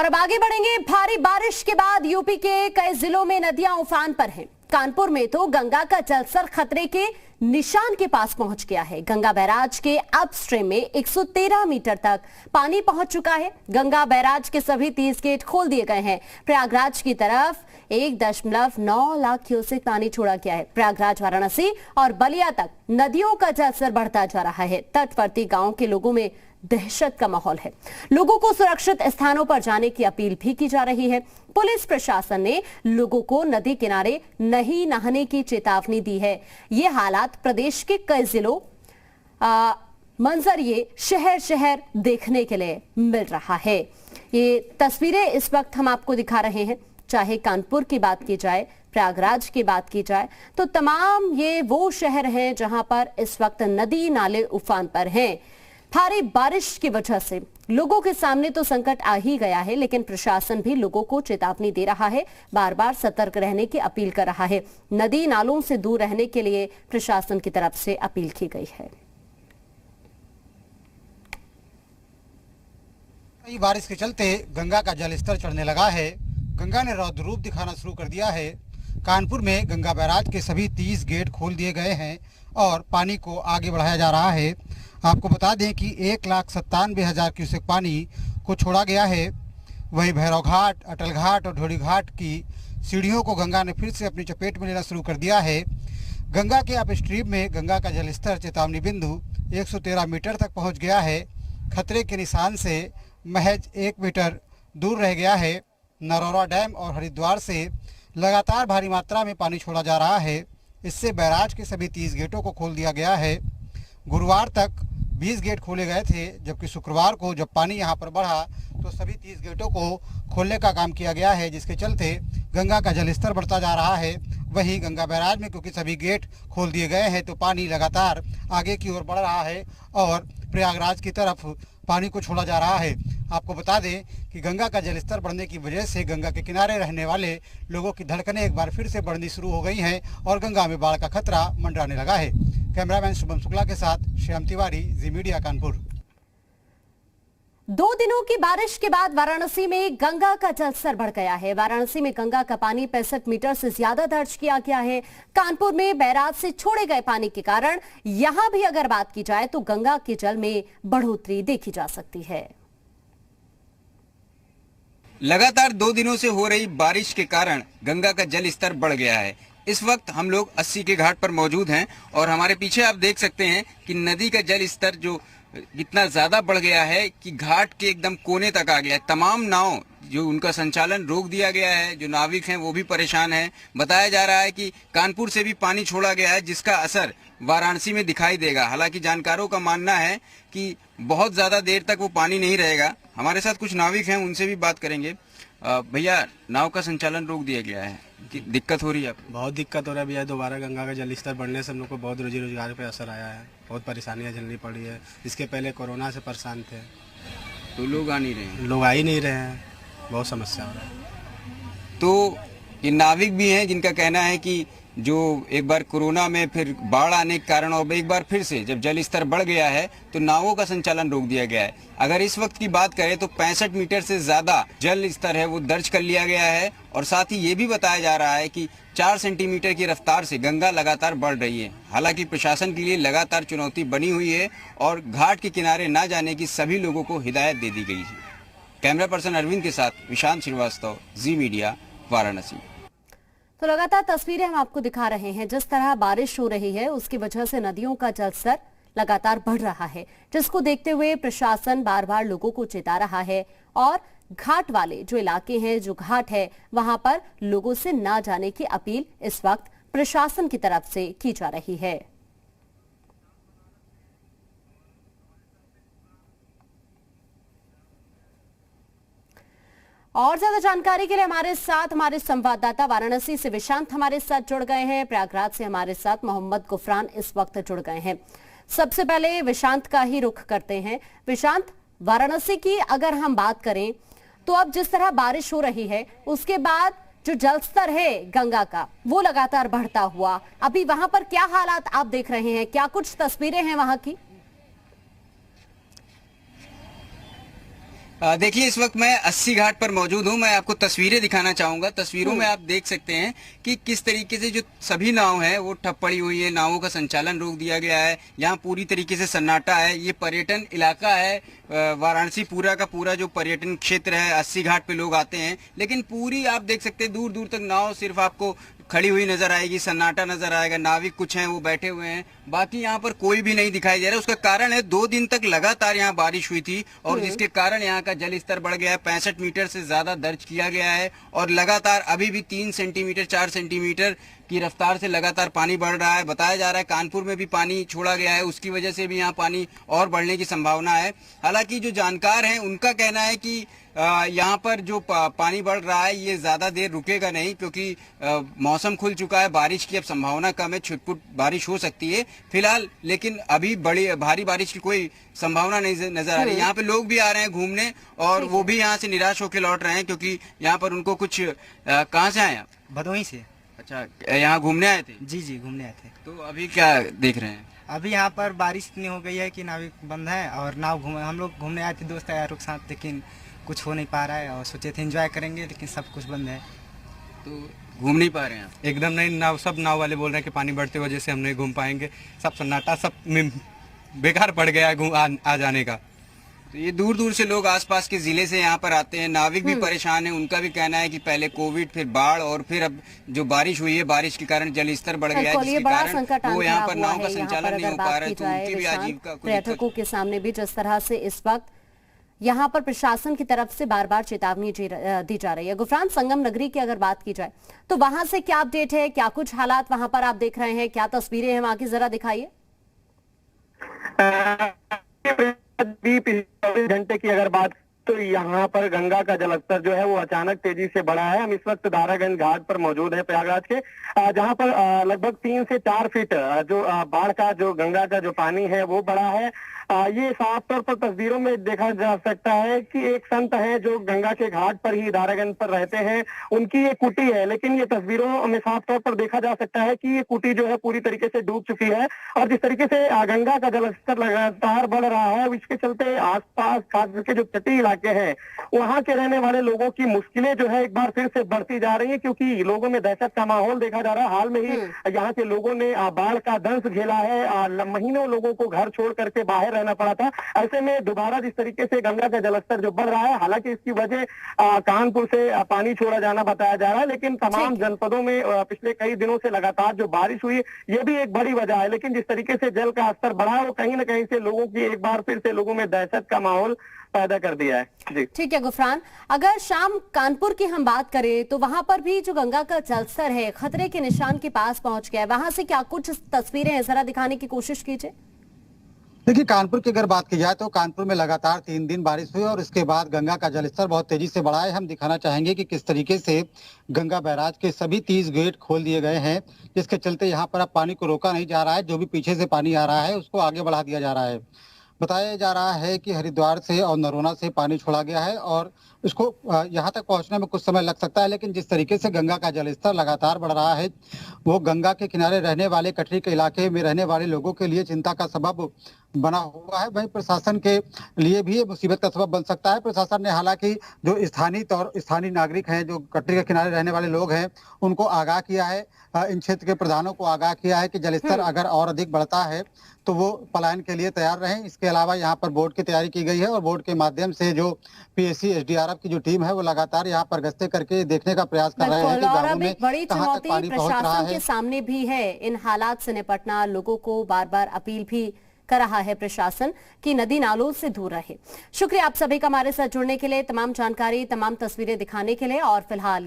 और अब आगे बढ़ेंगे। भारी बारिश के बाद यूपी के कई जिलों में नदियां उफान पर हैं। कानपुर में तो गंगा का जलस्तर खतरे के निशान के पास पहुंच गया है। गंगा बैराज के अपस्ट्रीम में 113 मीटर तक पानी पहुंच चुका है। गंगा बैराज के सभी 30 गेट खोल दिए गए हैं। प्रयागराज की तरफ 1.9 लाख क्यूसेक पानी छोड़ा गया है। प्रयागराज, वाराणसी और बलिया तक नदियों का जलस्तर बढ़ता जा रहा है। तटवर्ती गांवों के लोगों में दहशत का माहौल है। लोगों को सुरक्षित स्थानों पर जाने की अपील भी की जा रही है। पुलिस प्रशासन ने लोगों को नदी किनारे नहीं नहाने की चेतावनी दी है। ये हालात प्रदेश के कई जिलों मंजर ये शहर शहर देखने के लिए मिल रहा है। ये तस्वीरें इस वक्त हम आपको दिखा रहे हैं। चाहे कानपुर की बात की जाए, प्रयागराज की बात की जाए, तो तमाम ये वो शहर हैं जहां पर इस वक्त नदी नाले उफान पर हैं। भारी बारिश की वजह से लोगों के सामने तो संकट आ ही गया है, लेकिन प्रशासन भी लोगों को चेतावनी दे रहा है, बार बार सतर्क रहने की अपील कर रहा है। नदी नालों से दूर रहने के लिए प्रशासन की तरफ से अपील की गई है। बारिश के चलते गंगा का जलस्तर चढ़ने लगा है। गंगा ने रौद्र रूप दिखाना शुरू कर दिया है। कानपुर में गंगा बैराज के सभी 30 गेट खोल दिए गए हैं और पानी को आगे बढ़ाया जा रहा है। आपको बता दें कि 1,97,000 क्यूसेक पानी को छोड़ा गया है। वहीं भैरव घाट, अटल घाट और ढोड़ी घाट की सीढ़ियों को गंगा ने फिर से अपनी चपेट में लेना शुरू कर दिया है। गंगा के अपस्ट्रीम में गंगा का जलस्तर चेतावनी बिंदु 113 मीटर तक पहुंच गया है। खतरे के निशान से महज 1 मीटर दूर रह गया है। नरौरा डैम और हरिद्वार से लगातार भारी मात्रा में पानी छोड़ा जा रहा है। इससे बैराज के सभी 30 गेटों को खोल दिया गया है। गुरुवार तक 20 गेट खोले गए थे, जबकि शुक्रवार को जब पानी यहां पर बढ़ा तो सभी 30 गेटों को खोलने का काम किया गया है, जिसके चलते गंगा का जलस्तर बढ़ता जा रहा है। वहीं गंगा बैराज में क्योंकि सभी गेट खोल दिए गए हैं तो पानी लगातार आगे की ओर बढ़ रहा है और प्रयागराज की तरफ पानी को छोड़ा जा रहा है। आपको बता दें कि गंगा का जलस्तर बढ़ने की वजह से गंगा के किनारे रहने वाले लोगों की धड़कनें एक बार फिर से बढ़नी शुरू हो गई हैं और गंगा में बाढ़ का खतरा मंडराने लगा है। कैमरामैन शुभम शुक्ला के साथ श्याम तिवारी, जी मीडिया, कानपुर। 2 दिनों की बारिश के बाद वाराणसी में गंगा का जलस्तर बढ़ गया है। वाराणसी में गंगा का पानी 65 मीटर से ज्यादा दर्ज किया गया है। कानपुर में बैराज से छोड़े गए पानी के कारण यहां भी अगर बात की जाए तो गंगा के जल में बढ़ोतरी देखी जा सकती है। लगातार 2 दिनों से हो रही बारिश के कारण गंगा का जल स्तर बढ़ गया है। इस वक्त हम लोग 80 के घाट पर मौजूद हैं और हमारे पीछे आप देख सकते हैं कि नदी का जल स्तर जो इतना ज्यादा बढ़ गया है कि घाट के एकदम कोने तक आ गया है। तमाम नाव जो उनका संचालन रोक दिया गया है, जो नाविक हैं वो भी परेशान हैं। बताया जा रहा है कि कानपुर से भी पानी छोड़ा गया है, जिसका असर वाराणसी में दिखाई देगा। हालांकि जानकारों का मानना है कि बहुत ज्यादा देर तक वो पानी नहीं रहेगा। हमारे साथ कुछ नाविक हैं, उनसे भी बात करेंगे। भैया, नाव का संचालन रोक दिया गया है, दिक्कत हो रही है आपको? बहुत दिक्कत हो रहा है भैया। दोबारा गंगा का जलस्तर बढ़ने से हम लोग को बहुत रोजी रोजगार पे असर आया है। बहुत परेशानियां झेलनी पड़ी है। इसके पहले कोरोना से परेशान थे तो लोग आ नहीं रहे हैं। लोग आ ही नहीं रहे हैं, बहुत समस्या हो रहा है। तो ये नाविक भी हैं जिनका कहना है कि जो एक बार कोरोना में फिर बाढ़ आने के कारण और एक बार फिर से जब जल स्तर बढ़ गया है तो नावों का संचालन रोक दिया गया है। अगर इस वक्त की बात करें तो 65 मीटर से ज्यादा जल स्तर है वो दर्ज कर लिया गया है और साथ ही ये भी बताया जा रहा है कि 4 सेंटीमीटर की रफ्तार से गंगा लगातार बढ़ रही है। हालांकि प्रशासन के लिए लगातार चुनौती बनी हुई है और घाट के किनारे न जाने की सभी लोगों को हिदायत दे दी गई है। कैमरा पर्सन अरविंद के साथ विशांत श्रीवास्तव, जी मीडिया, वाराणसी। तो लगातार तस्वीरें हम आपको दिखा रहे हैं। जिस तरह बारिश हो रही है उसकी वजह से नदियों का जलस्तर लगातार बढ़ रहा है, जिसको देखते हुए प्रशासन बार बार लोगों को चेता रहा है और घाट वाले जो इलाके हैं, जो घाट है, वहां पर लोगों से ना जाने की अपील इस वक्त प्रशासन की तरफ से की जा रही है। और ज्यादा जानकारी के लिए हमारे साथ हमारे संवाददाता वाराणसी से विशांत हमारे साथ जुड़ गए हैं। प्रयागराज से हमारे साथ मोहम्मद गुफरान इस वक्त जुड़ गए हैं। सबसे पहले विशांत का ही रुख करते हैं। विशांत, वाराणसी की अगर हम बात करें तो अब जिस तरह बारिश हो रही है उसके बाद जो जलस्तर है गंगा का वो लगातार बढ़ता हुआ, अभी वहां पर क्या हालात आप देख रहे हैं, क्या कुछ तस्वीरें हैं वहां की? देखिए, इस वक्त मैं 80 घाट पर मौजूद हूं। मैं आपको तस्वीरें दिखाना चाहूंगा। तस्वीरों में आप देख सकते हैं कि किस तरीके से जो सभी नाव हैं वो ठप पड़ी हुई है, नावों का संचालन रोक दिया गया है। यहाँ पूरी तरीके से सन्नाटा है। ये पर्यटन इलाका है, वाराणसी पूरा का पूरा जो पर्यटन क्षेत्र है। 80 घाट पे लोग आते हैं, लेकिन पूरी आप देख सकते हैं दूर दूर तक नाव सिर्फ आपको खड़ी हुई नजर आएगी, सन्नाटा नजर आएगा। नाविक कुछ हैं वो बैठे हुए हैं, बाकी यहाँ पर कोई भी नहीं दिखाई दे रहा है। उसका कारण है 2 दिन तक लगातार यहाँ बारिश हुई थी और जिसके कारण यहाँ का जल स्तर बढ़ गया है। 65 मीटर से ज्यादा दर्ज किया गया है और लगातार अभी भी 3 सेंटीमीटर 4 सेंटीमीटर की रफ्तार से लगातार पानी बढ़ रहा है। बताया जा रहा है कानपुर में भी पानी छोड़ा गया है, उसकी वजह से भी यहाँ पानी और बढ़ने की संभावना है। हालांकि जो जानकार हैं उनका कहना है कि यहाँ पर जो पानी बढ़ रहा है ये ज्यादा देर रुकेगा नहीं, क्योंकि मौसम खुल चुका है। बारिश की अब संभावना कम है, छुटपुट बारिश हो सकती है फिलहाल, लेकिन अभी बड़ी भारी बारिश की कोई संभावना नहीं नजर आ रही। यहाँ पे लोग भी आ रहे हैं घूमने और वो भी यहाँ से निराश होकर लौट रहे हैं, क्योंकि यहाँ पर उनको कुछ कहाँ से आए आप? भदोही से। अच्छा, यहाँ घूमने आए थे? जी जी, घूमने आए थे। तो अभी क्या देख रहे हैं? अभी यहाँ पर बारिश इतनी हो गई है कि नाविक बंद है और नाव हम लोग घूमने आए थे दोस्त यारों के साथ, लेकिन कुछ हो नहीं पा रहा है और सोचे थे एंजॉय करेंगे, लेकिन सब कुछ बंद है। तो घूम नहीं पा रहे हैं आप? एकदम नहीं। नाव सब नाव वाले बोल रहे हैं कि पानी बढ़ते वजह से हम नहीं घूम पाएंगे। सब सन्नाटा, सब बेकार पड़ गया है आ जाने का। तो ये दूर दूर से लोग आसपास के जिले से यहाँ पर आते हैं। नाविक भी परेशान है। उनका भी कहना है कि पहले कोविड, फिर बाढ़ और फिर अब जो बारिश हुई है, बारिश के कारण जल स्तर बढ़ गया है, जिसके कारण वो यहाँ पर नाव का संचालन नहीं हो पा रहा है। तो उनकी भी आजीविका पर्यटकों के सामने भी जिस तरह से इस वक्त यहाँ पर प्रशासन की तरफ से बार बार चेतावनी दी जा रही है। गुफरान, संगम नगरी की अगर बात की जाए तो वहां से क्या अपडेट है, क्या कुछ हालात वहां पर आप देख रहे हैं, क्या तस्वीरें हैं वहां की, जरा दिखाइए। 24 घंटे की अगर बात तो यहाँ पर गंगा का जलस्तर जो है वो अचानक तेजी से बढ़ा है। हम इस वक्त दारागंज घाट पर मौजूद हैं प्रयागराज के, जहाँ पर लगभग 3 से 4 फीट जो बाढ़ का जो गंगा का जो पानी है वो बढ़ा है। ये साफ तौर पर तस्वीरों में देखा जा सकता है कि एक संत है जो गंगा के घाट पर ही दारागंज पर रहते हैं, उनकी ये कुटी है, लेकिन ये तस्वीरों में साफ तौर पर देखा जा सकता है कि ये कुटी जो है पूरी तरीके से डूब चुकी है। और जिस तरीके से गंगा का जलस्तर लगातार बढ़ रहा है, इसके चलते आसपास खास करके जो तटीय इलाके हैं वहां के रहने वाले लोगों की मुश्किलें जो है एक बार फिर से बढ़ती जा रही है, क्योंकि लोगों में दहशत का माहौल देखा जा रहा है। हाल में ही यहाँ के लोगों ने बाढ़ का दंश झेला है, महीनों लोगों को घर छोड़ करके बाहर रहना पड़ा था। ऐसे में दोबारा जिस तरीके से गंगा का जलस्तर जो बढ़ रहा है, हालांकि इसकी वजह कानपुर से पानी छोड़ा जाना बताया जा रहा है, लेकिन तमाम जनपदों में पिछले कई दिनों से लगातार जो बारिश हुई ये भी एक बड़ी वजह है। लेकिन जिस तरीके से जल का स्तर बढ़ा है वो कहीं ना कहीं से लोगों की एक बार फिर से लोगों में दहशत का माहौल पैदा कर दिया है। जी ठीक है गुफरान, अगर शाम कानपुर की हम बात करें तो वहां पर भी जो गंगा का जलस्तर है खतरे के निशान के पास पहुंच गया है, वहां से क्या कुछ तस्वीरें हैं जरा दिखाने की कोशिश कीजिए। देखिए, कानपुर की अगर बात की जाए तो कानपुर में लगातार 3 दिन बारिश हुई और इसके बाद गंगा का जलस्तर बहुत तेजी से बढ़ा है। हम दिखाना चाहेंगे कि किस तरीके से गंगा बैराज के सभी 30 गेट खोल दिए गए हैं, जिसके चलते यहाँ पर अब पानी को रोका नहीं जा रहा है। जो भी पीछे से पानी आ रहा है उसको आगे बढ़ा दिया जा रहा है। बताया जा रहा है कि हरिद्वार से और नरोना से पानी छोड़ा गया है और इसको यहाँ तक पहुँचने में कुछ समय लग सकता है, लेकिन जिस तरीके से गंगा का जलस्तर लगातार बढ़ रहा है वो गंगा के किनारे रहने वाले कटरी के इलाके में रहने वाले लोगों के लिए चिंता का सबब बना हुआ है। वहीं प्रशासन के लिए भी ये मुसीबत का सबब बन सकता है। प्रशासन ने हालांकि जो स्थानीय नागरिक हैं, जो कटरी के किनारे रहने वाले लोग हैं, उनको आगाह किया है, इन क्षेत्र के प्रधानों को आगाह किया है कि जलस्तर अगर और अधिक बढ़ता है तो वो पलायन के लिए तैयार रहें। इसके अलावा यहाँ पर बोर्ड की तैयारी की गई है और बोर्ड के माध्यम से जो पीएससी एसडीआरएफ की जो टीम है वो लगातार यहाँ पर गश्तें करके देखने का प्रयास कर रहे हैं कि गांवों में बड़ी कहां तक पानी पहुंच रहा है। प्रशासन के सामने भी है इन हालात से निपटना। लोगों को बार बार अपील भी कर रहा है प्रशासन कि नदी नालों से दूर रहे। शुक्रिया आप सभी का हमारे साथ जुड़ने के लिए, तमाम जानकारी, तमाम तस्वीरें दिखाने के लिए। और फिलहाल